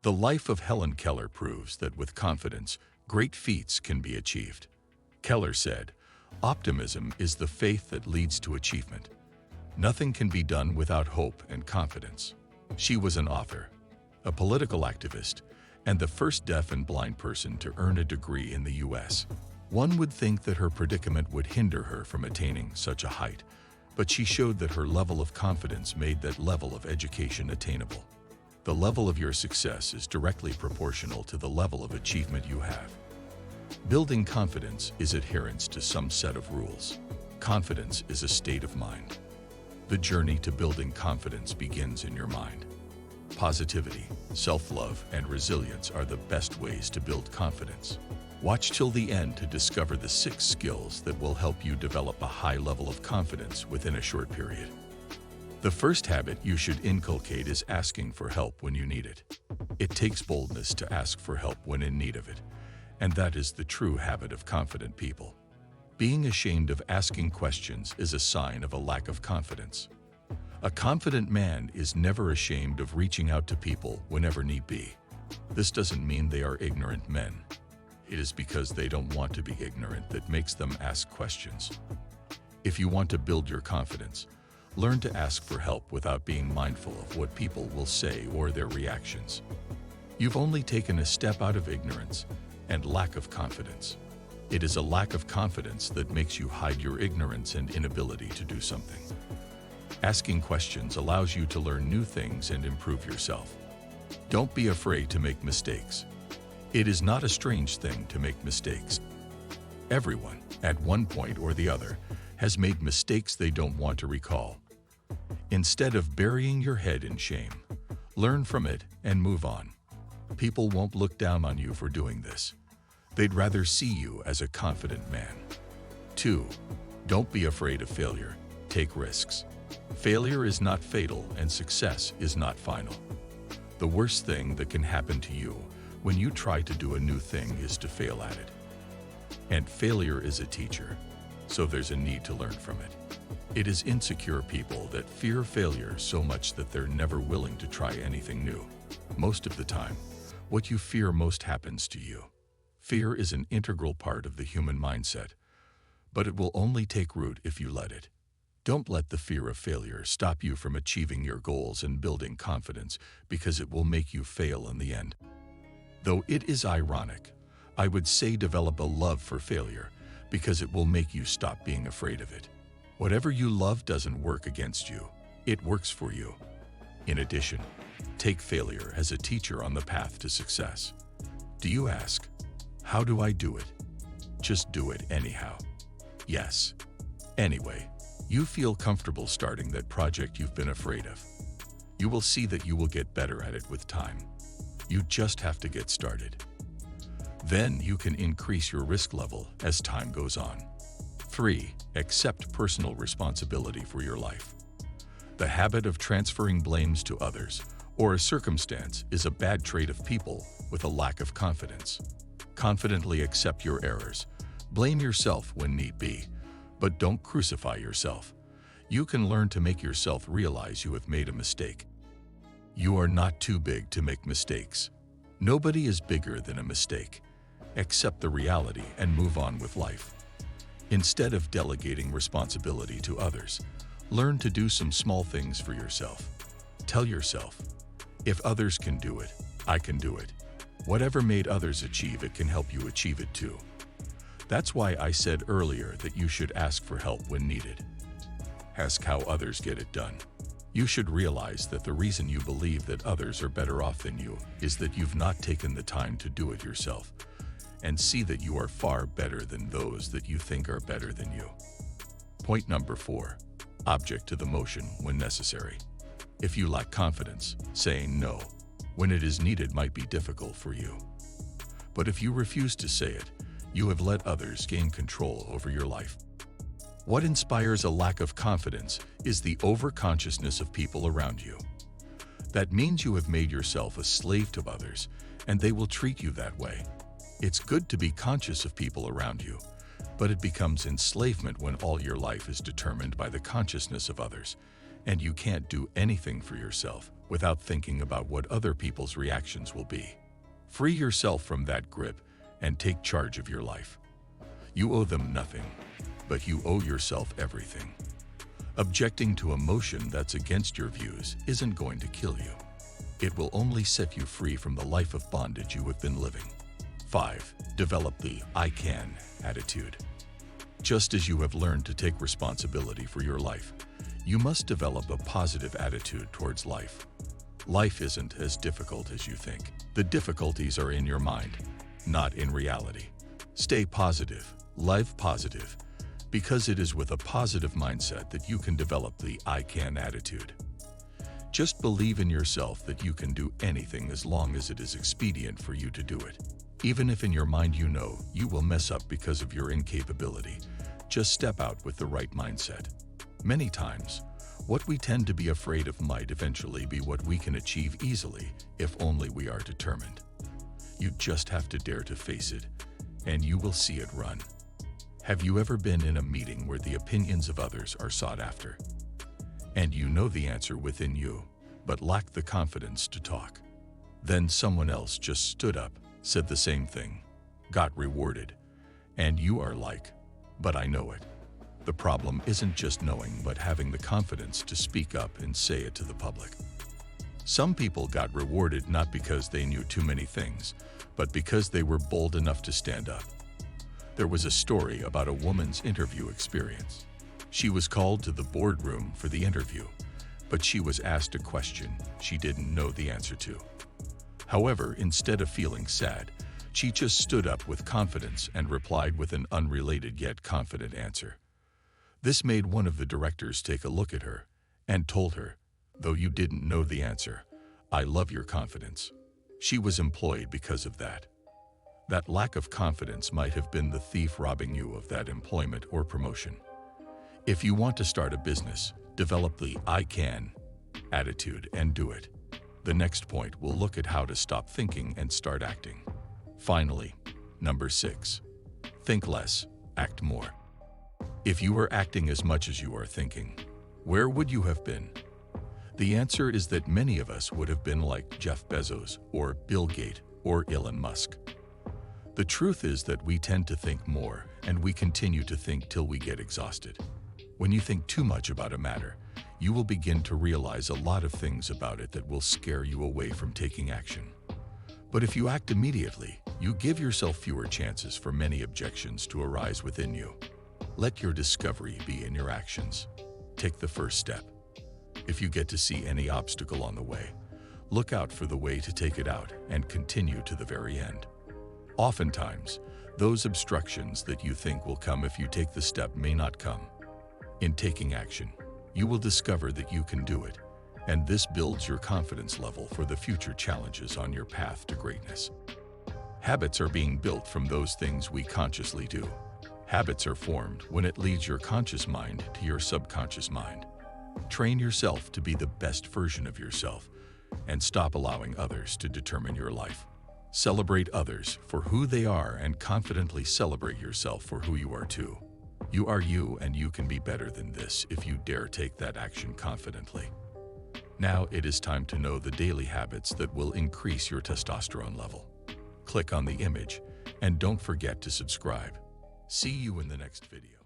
The life of Helen Keller proves that with confidence, great feats can be achieved. Keller said, "Optimism is the faith that leads to achievement. Nothing can be done without hope and confidence." She was an author, a political activist, and the first deaf and blind person to earn a degree in the U.S. One would think that her predicament would hinder her from attaining such a height, but she showed that her level of confidence made that level of education attainable. The level of your success is directly proportional to the level of achievement you have. Building confidence is adherence to some set of rules. Confidence is a state of mind. The journey to building confidence begins in your mind. Positivity, self-love, and resilience are the best ways to build confidence. Watch till the end to discover the 6 skills that will help you develop a high level of confidence within a short period. The first habit you should inculcate is asking for help when you need it. It takes boldness to ask for help when in need of it, and that is the true habit of confident people. Being ashamed of asking questions is a sign of a lack of confidence. A confident man is never ashamed of reaching out to people whenever need be. This doesn't mean they are ignorant men. It is because they don't want to be ignorant that makes them ask questions. If you want to build your confidence, learn to ask for help without being mindful of what people will say or their reactions. You've only taken a step out of ignorance and lack of confidence. It is a lack of confidence that makes you hide your ignorance and inability to do something. Asking questions allows you to learn new things and improve yourself. Don't be afraid to make mistakes. It is not a strange thing to make mistakes. Everyone, at one point or the other, has made mistakes they don't want to recall. Instead of burying your head in shame, learn from it and move on. People won't look down on you for doing this. They'd rather see you as a confident man. 2. Don't be afraid of failure. Take risks. Failure is not fatal and success is not final. The worst thing that can happen to you when you try to do a new thing is to fail at it. And failure is a teacher, so there's a need to learn from it. It is insecure people that fear failure so much that they're never willing to try anything new. Most of the time, what you fear most happens to you. Fear is an integral part of the human mindset, but it will only take root if you let it. Don't let the fear of failure stop you from achieving your goals and building confidence, because it will make you fail in the end. Though it is ironic, I would say develop a love for failure, because it will make you stop being afraid of it. Whatever you love doesn't work against you, it works for you. In addition, take failure as a teacher on the path to success. Do you ask, how do I do it? Just do it anyhow. Yes. Anyway, you feel comfortable starting that project you've been afraid of. You will see that you will get better at it with time. You just have to get started. Then you can increase your risk level as time goes on. 3. Accept personal responsibility for your life. The habit of transferring blames to others or a circumstance is a bad trait of people with a lack of confidence. Confidently accept your errors. Blame yourself when need be, but don't crucify yourself. You can learn to make yourself realize you have made a mistake. You are not too big to make mistakes. Nobody is bigger than a mistake. Accept the reality and move on with life. Instead of delegating responsibility to others, learn to do some small things for yourself. Tell yourself, if others can do it, I can do it. Whatever made others achieve it can help you achieve it too. That's why I said earlier that you should ask for help when needed. Ask how others get it done. You should realize that the reason you believe that others are better off than you is that you've not taken the time to do it yourself, and see that you are far better than those that you think are better than you. Point number 4. Object to the motion when necessary. If you lack confidence, saying no when it is needed might be difficult for you. But if you refuse to say it, you have let others gain control over your life. What inspires a lack of confidence is the overconsciousness of people around you. That means you have made yourself a slave to others, and they will treat you that way. It's good to be conscious of people around you, but it becomes enslavement when all your life is determined by the consciousness of others, and you can't do anything for yourself without thinking about what other people's reactions will be. Free yourself from that grip and take charge of your life. You owe them nothing, but you owe yourself everything. Objecting to emotion that's against your views isn't going to kill you. It will only set you free from the life of bondage you have been living. 5. Develop the "I can" attitude. Just as you have learned to take responsibility for your life, you must develop a positive attitude towards life. Life isn't as difficult as you think. The difficulties are in your mind, not in reality. Stay positive, live positive, because it is with a positive mindset that you can develop the "I can" attitude. Just believe in yourself that you can do anything as long as it is expedient for you to do it. Even if in your mind you know you will mess up because of your incapability, just step out with the right mindset. Many times, what we tend to be afraid of might eventually be what we can achieve easily if only we are determined. You just have to dare to face it, and you will see it run. Have you ever been in a meeting where the opinions of others are sought after, and you know the answer within you, but lack the confidence to talk? Then someone else just stood up, said the same thing, got rewarded, and you are like, "But I know it." The problem isn't just knowing, but having the confidence to speak up and say it to the public. Some people got rewarded not because they knew too many things, but because they were bold enough to stand up. There was a story about a woman's interview experience. She was called to the boardroom for the interview, but she was asked a question she didn't know the answer to. However, instead of feeling sad, she just stood up with confidence and replied with an unrelated yet confident answer. This made one of the directors take a look at her and told her, "Though you didn't know the answer, I love your confidence." She was employed because of that. That lack of confidence might have been the thief robbing you of that employment or promotion. If you want to start a business, develop the "I can" attitude and do it. The next point will look at how to stop thinking and start acting. Finally, number 6. Think less, act more. If you were acting as much as you are thinking, where would you have been? The answer is that many of us would have been like Jeff Bezos or Bill Gates or Elon Musk. The truth is that we tend to think more, and we continue to think till we get exhausted. When you think too much about a matter, you will begin to realize a lot of things about it that will scare you away from taking action. But if you act immediately, you give yourself fewer chances for many objections to arise within you. Let your discovery be in your actions. Take the first step. If you get to see any obstacle on the way, look out for the way to take it out and continue to the very end. Oftentimes, those obstructions that you think will come if you take the step may not come. In taking action, you will discover that you can do it, and this builds your confidence level for the future challenges on your path to greatness. Habits are being built from those things we consciously do. Habits are formed when it leads your conscious mind to your subconscious mind. Train yourself to be the best version of yourself and stop allowing others to determine your life. Celebrate others for who they are and confidently celebrate yourself for who you are too. You are you, and you can be better than this if you dare take that action confidently. Now it is time to know the daily habits that will increase your testosterone level. Click on the image and don't forget to subscribe. See you in the next video.